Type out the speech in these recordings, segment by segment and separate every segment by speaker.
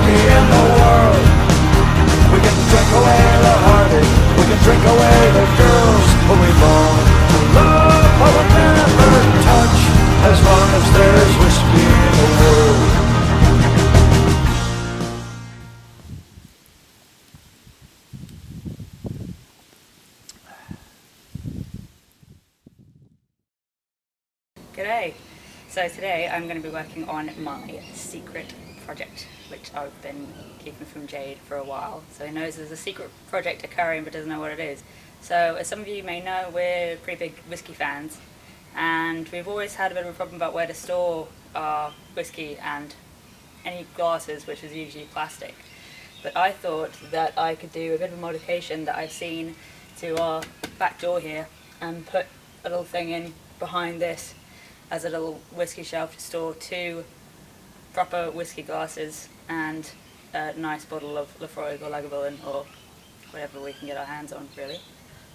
Speaker 1: whiskey in the world. We can drink away the heartache, we can drink away the girls, but we long to love but we'll never touch, as long as there's whiskey in the world.
Speaker 2: G'day! So today I'm going to be working on my secret project, which I've been keeping from Jade for a while. So he knows there's a secret project occurring but doesn't know what it is. So as some of you may know, we're pretty big whiskey fans, and we've always had a bit of a problem about where to store our whiskey and any glasses, which is usually plastic. But I thought that I could do a bit of a modification that I've seen to our back door here and put a little thing in behind this as a little whiskey shelf to store 2 proper whiskey glasses and a nice bottle of Lafroig or Lagavulin or whatever we can get our hands on, really.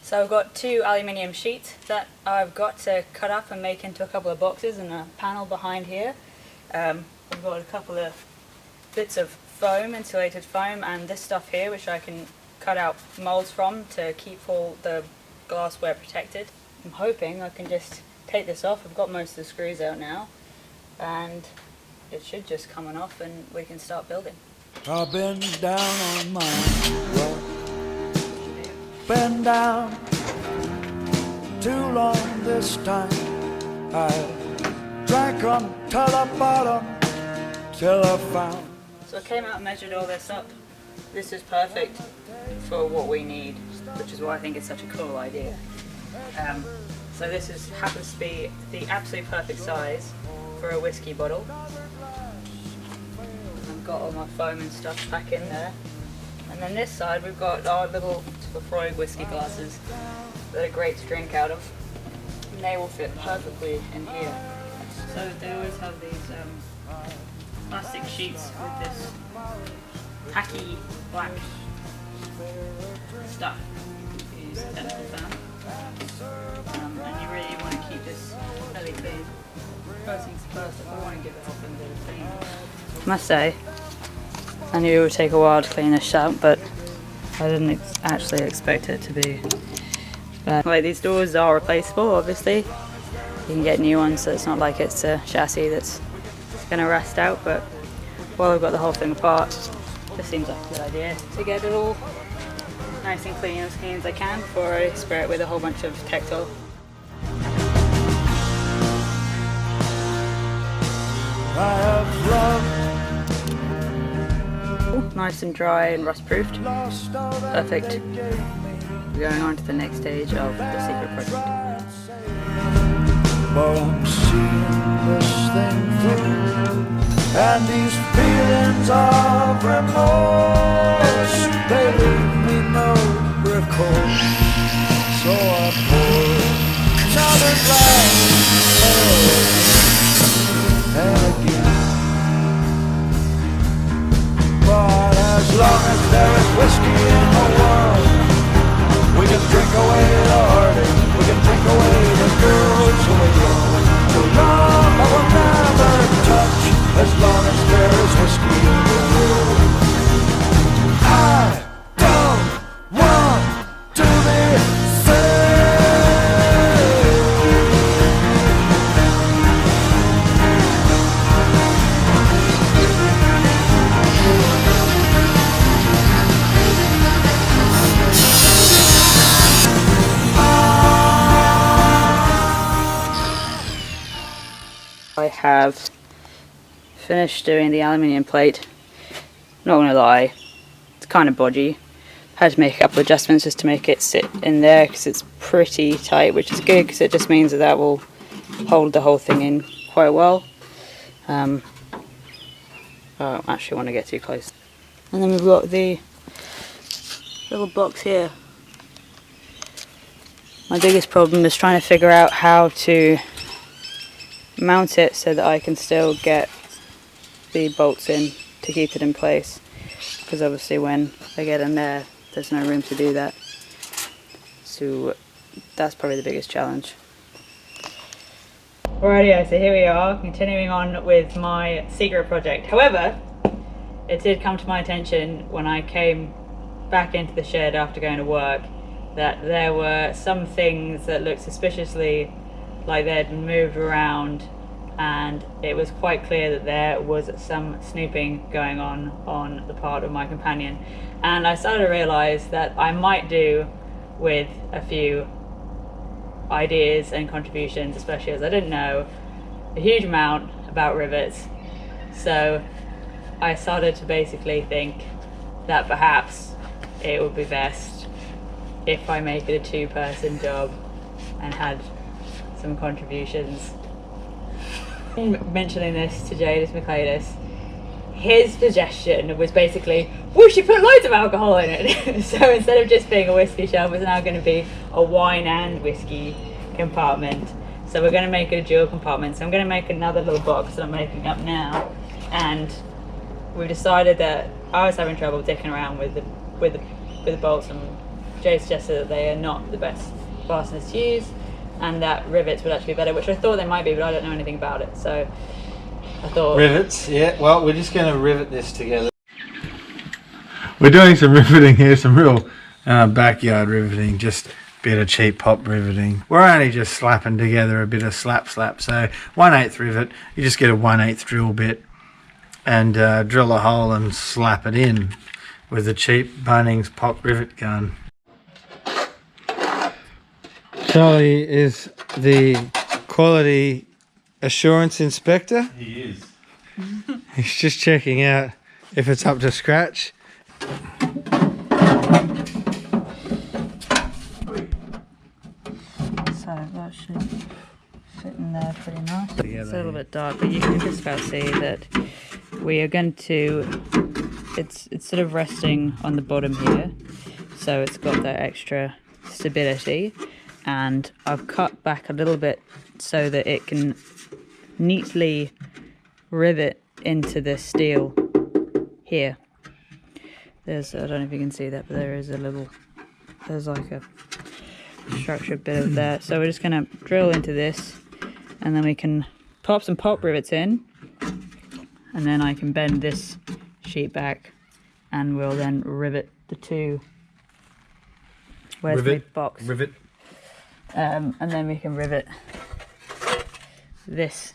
Speaker 2: So I've got 2 aluminium sheets that I've got to cut up and make into a couple of boxes and a panel behind here. I've got a couple of bits of foam, insulated foam, and this stuff here which I can cut out moulds from to keep all the glassware protected. I'm hoping I can just take this off. I've got most of the screws out now and it should just come on off and we can start building.
Speaker 1: I've been down on my luck, been down too long this time. I drank until the bottom, till I found.
Speaker 2: So I came out and measured all this up. This is perfect for what we need, which is why I think it's such a cool idea. So this happens to be the absolute perfect size for a whiskey bottle. I've got all my foam and stuff back in there. And then this side we've got our little Lafroig whiskey glasses that are great to drink out of. And they will fit perfectly in here. So they always have these plastic sheets with this tacky black stuff. Use a technical term. And you really want to keep this fairly clean. First things first, I want to give it a bit of clean. I must say, I knew it would take a while to clean this out, but I didn't actually expect it to be bad. Like, these doors are replaceable, obviously. You can get new ones, so it's not like it's a chassis that's going to rust out, but while I've got the whole thing apart, this seems like a good idea to get it all nice and clean as I can before I spray it with a whole bunch of Tectol. Nice and dry and rust proofed. Perfect. We're going on to the next stage of the secret project.
Speaker 1: But I'm seeing this thing through, and these feelings of remorse, they leave me no recourse. So I pour another glass and again. But as long as there is whiskey in the world, we can drink away the heartache, we can drink away the girls who we love. So long I will never touch, as long as there is whiskey in the world. I don't want to be
Speaker 2: I have finished doing the aluminium plate. Not gonna lie, it's kind of bodgy. Had to make a couple of adjustments just to make it sit in there because it's pretty tight, which is good because it just means that will hold the whole thing in quite well. I don't actually want to get too close. And then we've got the little box here. My biggest problem is trying to figure out how to mount it so that I can still get the bolts in to keep it in place, because obviously when I get in there there's no room to do that, so that's probably the biggest challenge. Alrighty, so here we are continuing on with my secret project. However, it did come to my attention when I came back into the shed after going to work that there were some things that looked suspiciously like they'd moved around, and it was quite clear that there was some snooping going on the part of my companion. And I started to realise that I might do with a few ideas and contributions, especially as I didn't know a huge amount about rivets. So I started to basically think that perhaps it would be best if I make it a two-person job and had some contributions. Mentioning this to Jade Michaelis, his suggestion was basically, we should put loads of alcohol in it. So instead of just being a whiskey shelf, it's now going to be a wine and whiskey compartment. So we're going to make it a dual compartment. So I'm going to make another little box that I'm making up now, and we decided that I was having trouble dicking around with the bolts, and Jay suggested that they are not the best fasteners to use, and that rivets would actually be better, which I thought they might be, but I don't know anything about it. So I thought
Speaker 3: rivets. Yeah. Well, we're just going to rivet this together. We're doing some riveting here, some real backyard riveting, just a bit of cheap pop riveting. We're only just slapping together a bit of slap. So 1/8 rivet. You just get a 1/8 drill bit and drill a hole and slap it in with a cheap Bunnings pop rivet gun. Charlie is the quality assurance inspector.
Speaker 4: He is.
Speaker 3: He's just checking out if it's up to scratch.
Speaker 2: so. That should fit in there pretty nice. It's a little bit dark, but you can just about see that we are going to. It's sort of resting on the bottom here, so it's got that extra stability. And I've cut back a little bit so that it can neatly rivet into the steel here. There's, I don't know if you can see that, but there is a little, there's like a structured bit of that. So we're just going to drill into this, and then we can pop some pop rivets in, and then I can bend this sheet back, and we'll then rivet the two. Where's the box?
Speaker 3: Rivet.
Speaker 2: And then we can rivet this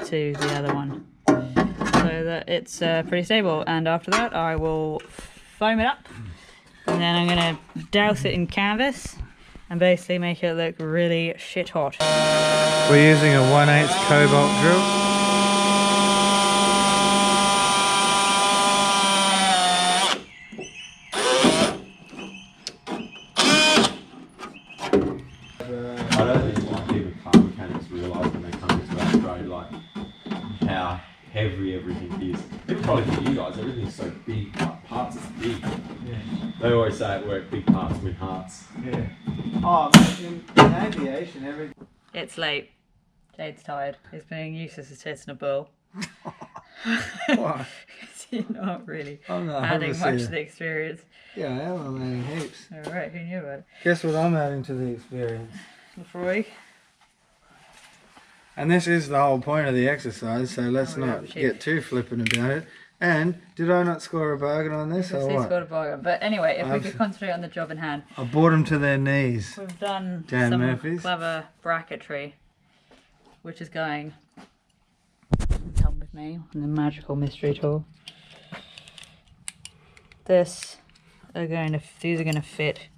Speaker 2: to the other one so that it's pretty stable. And after that I will foam it up, and then I'm going to douse it in canvas and basically make it look really shit hot.
Speaker 3: We're using a 1/8 cobalt drill.
Speaker 4: I don't think like even car mechanics realise when they come into Australia like how heavy everything is. It's probably for you guys, everything's so big, like parts are big.
Speaker 3: Yeah.
Speaker 4: They always say at work, big parts win hearts.
Speaker 3: Yeah. Oh, in aviation, everything.
Speaker 2: It's late. Jade's tired. He's being useless as tits in a bull.
Speaker 3: Why?
Speaker 2: You're not really
Speaker 3: I'm not
Speaker 2: adding
Speaker 3: obviously-
Speaker 2: much to the experience.
Speaker 3: Yeah, I am. I'm adding heaps.
Speaker 2: Alright, who knew about it?
Speaker 3: Guess what I'm adding to the experience?
Speaker 2: Lefroy.
Speaker 3: And this is the whole point of the exercise, so let's
Speaker 2: Oh, yeah,
Speaker 3: not
Speaker 2: shit.
Speaker 3: get too flippant about it. And did I not score a bargain on this, or
Speaker 2: He's
Speaker 3: what?
Speaker 2: got a bargain. But anyway, if we
Speaker 3: I've-
Speaker 2: could concentrate on the job in hand.
Speaker 3: I brought them to their knees.
Speaker 2: We've done
Speaker 3: Dan
Speaker 2: some
Speaker 3: Murphy's.
Speaker 2: clever bracketry, which is going. Come with me on the magical mystery tour. These are going to fit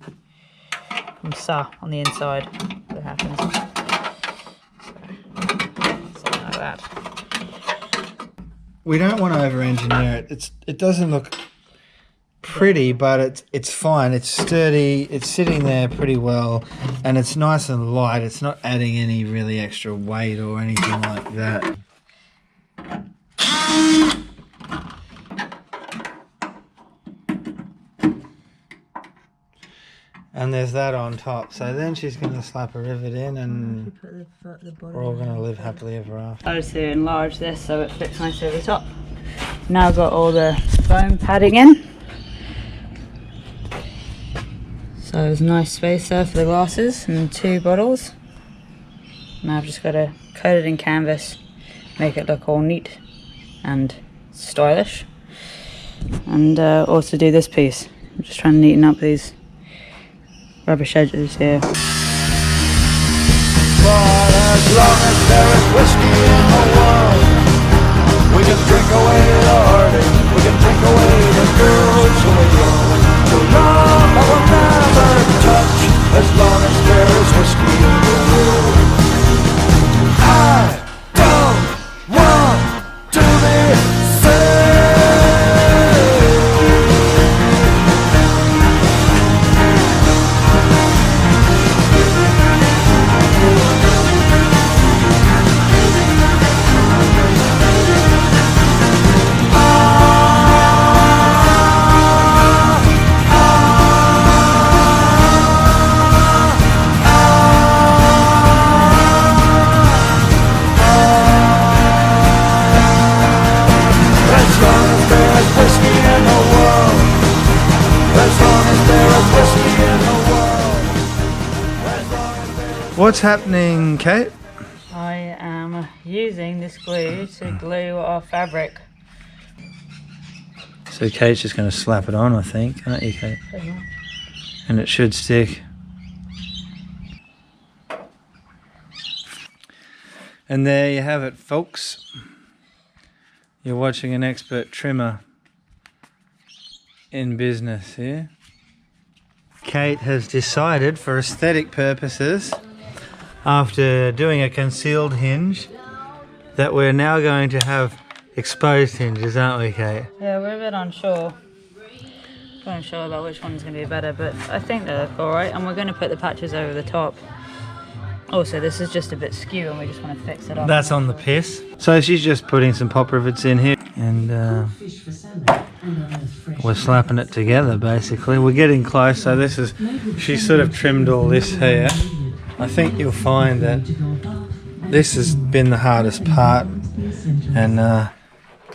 Speaker 2: from on the inside. That happens. So, something like that.
Speaker 3: We don't want to over-engineer it. It doesn't look pretty, but it's fine. It's sturdy. It's sitting there pretty well, and it's nice and light. It's not adding any really extra weight or anything like that. And there's that on top. So then she's going to slap a rivet in, and we're all going to live happily ever after.
Speaker 2: I just enlarge this so it fits nicely over the top. Now I've got all the foam padding in. So there's a nice space there for the glasses and 2 bottles. Now I've just got to coat it in canvas, make it look all neat and stylish. and also do this piece. I'm just trying to neaten up these rubbish edges here.
Speaker 1: But as long as there is whiskey in the world, we can drink away the heartache, we can drink away the goods we own. So love I will never touch, as long as there is whiskey in the world. I don't want to be saved.
Speaker 3: What's happening, Kate?
Speaker 2: I am using this glue to glue our fabric.
Speaker 3: So Kate's just going to slap it on, I think, aren't you, Kate? And it should stick. And there you have it, folks. You're watching an expert trimmer in business here. Kate has decided, for aesthetic purposes, after doing a concealed hinge, that we're now going to have exposed hinges, aren't we, Kate?
Speaker 2: Yeah, we're a bit unsure. Not unsure about which one's going to be better, but I think they look alright, and we're going to put the patches over the top. Also, this is just a bit skew and we just want to fix it up.
Speaker 3: That's on the piss. So she's just putting some pop rivets in here, and we're slapping it together basically. We're getting close, so this is, she's sort of trimmed all this here. I think you'll find that this has been the hardest part, and yeah,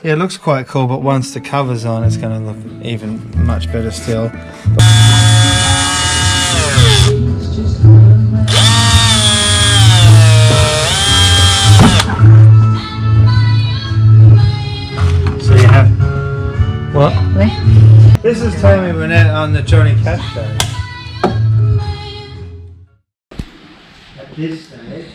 Speaker 3: it looks quite cool, but once the cover's on it's going to look even much better still. So you have what? This is Tommy Burnett on the Johnny Cash Show. At this stage